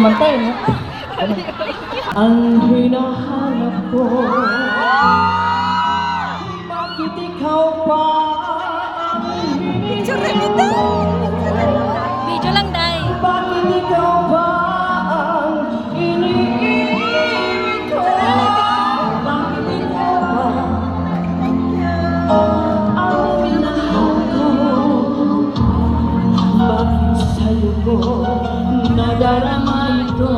kumanta eh, no? Ang hinahanap ko, bakit ikaw pa ang Picture rin ito. Video lang, Day. bakit ikaw pa ang iniibig ko? Bakit ikaw pa ang minahal ko? Bakit sa'yo ko nadarama ito?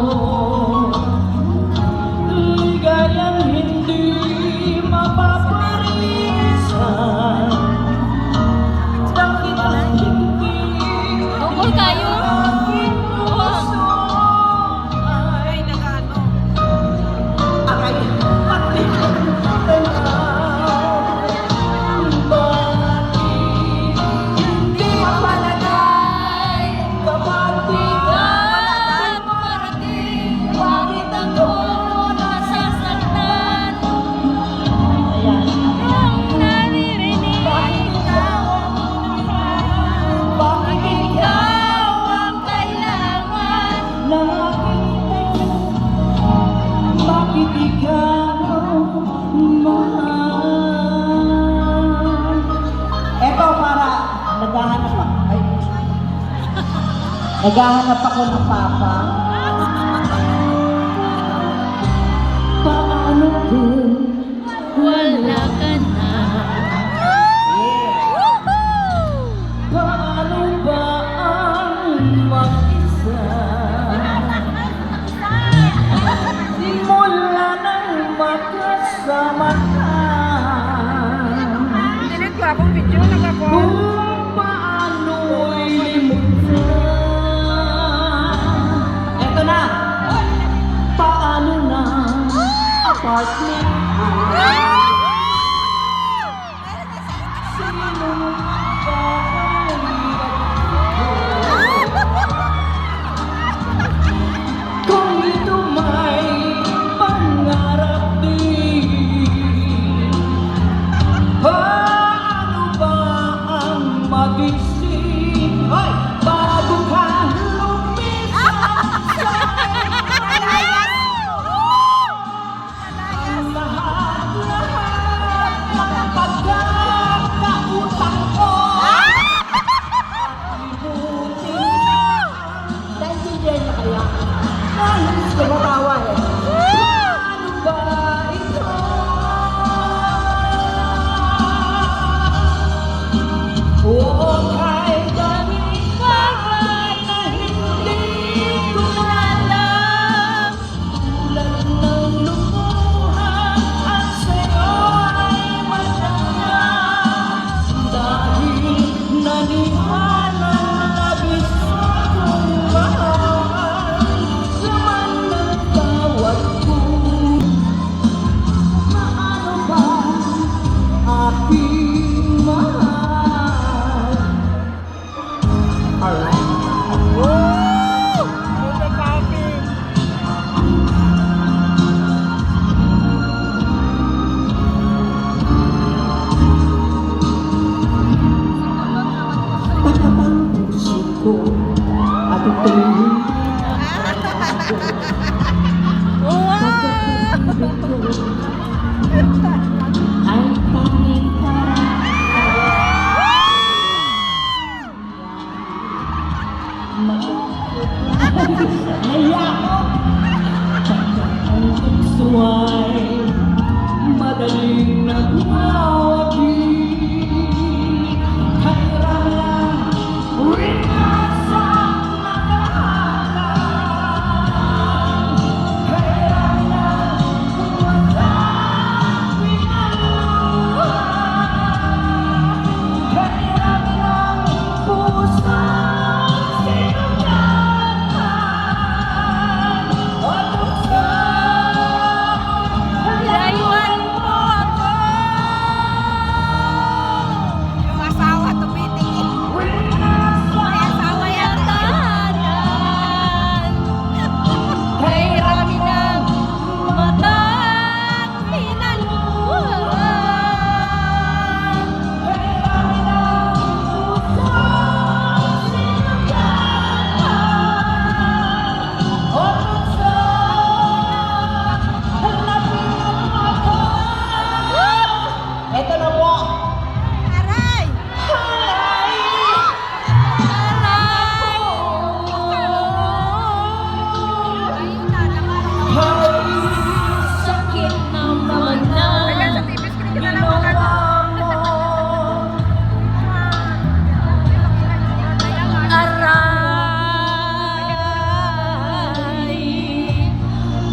Ligayang hindi mapaparisan. Bakit hindi Tungkol kayo. ay nagano? Aray, pati bakit hindi mapalagay kapag di ka Parating. bakit ako Nasasaktan. ayan. Ang naririnig. Bakit ikaw bakit ikaw Ang kailangan. ng aking bakit ikaw mahal? Eto para naghahanap ako. Ay. Naghahanap ako ng papa. Paano kung Wala ka na. paano ba ang mag-isa? Simula nang magkasama ka. Dilit ko akong video lang ako. Kung paano'y limutan. Eto na. Paano na apartment ko? Sinong kakahirat ko? Kung ito may pangarap din, paano ba ang magising? Hoy! Bago ka lumisan sa ang lahat-lahat ng pagkakautang ko. Libutin dahil hindi na kaya. Dahil gusto matawa eh. Paano ba ito? Huwag kahit daming bagay na hindi ko alam. Tulad ng lumuhan at sa'yo ay madalas. Dahil naniwala labis akong mahal. Samantalang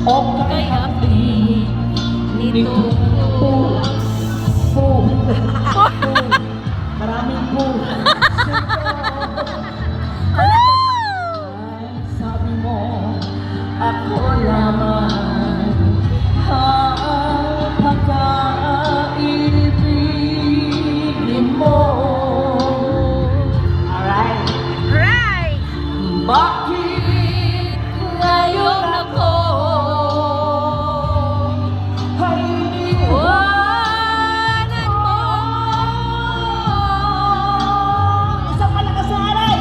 O kay happy nitong po. Maraming po. Ay, sabi mo, ako lamang ang pagkaibigin mo. Alright. Right! Bakit ngayon ako ay iniwanan mo? Isang malakas na aray!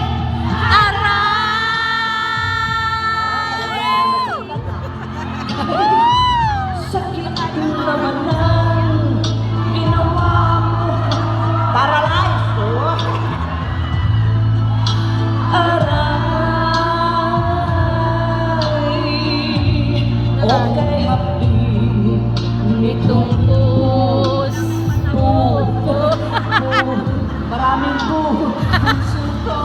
Sakit naman ng ginawa mo. Paralyzed! Aray, okay happy nitong maraming puso ko.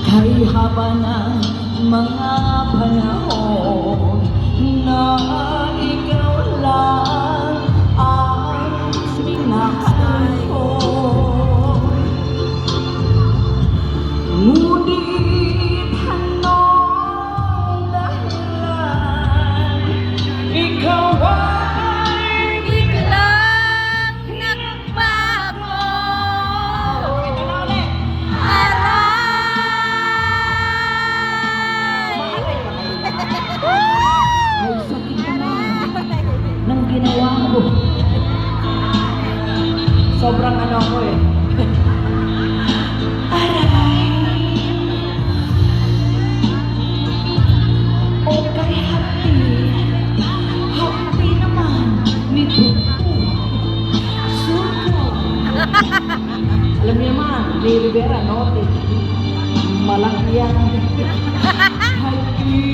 Kay haba ng mga panahon na ikaw lang ang minahal ko. Ngunit anong dahilan ikaw ay Biglang nagbago. ay sakit naman ng ginawa mo. Sobrang ano ko eh. Okay, happy naman nito po. Suko. Alam niyo naman, Ray Rivera, no? Malaki yan. Happy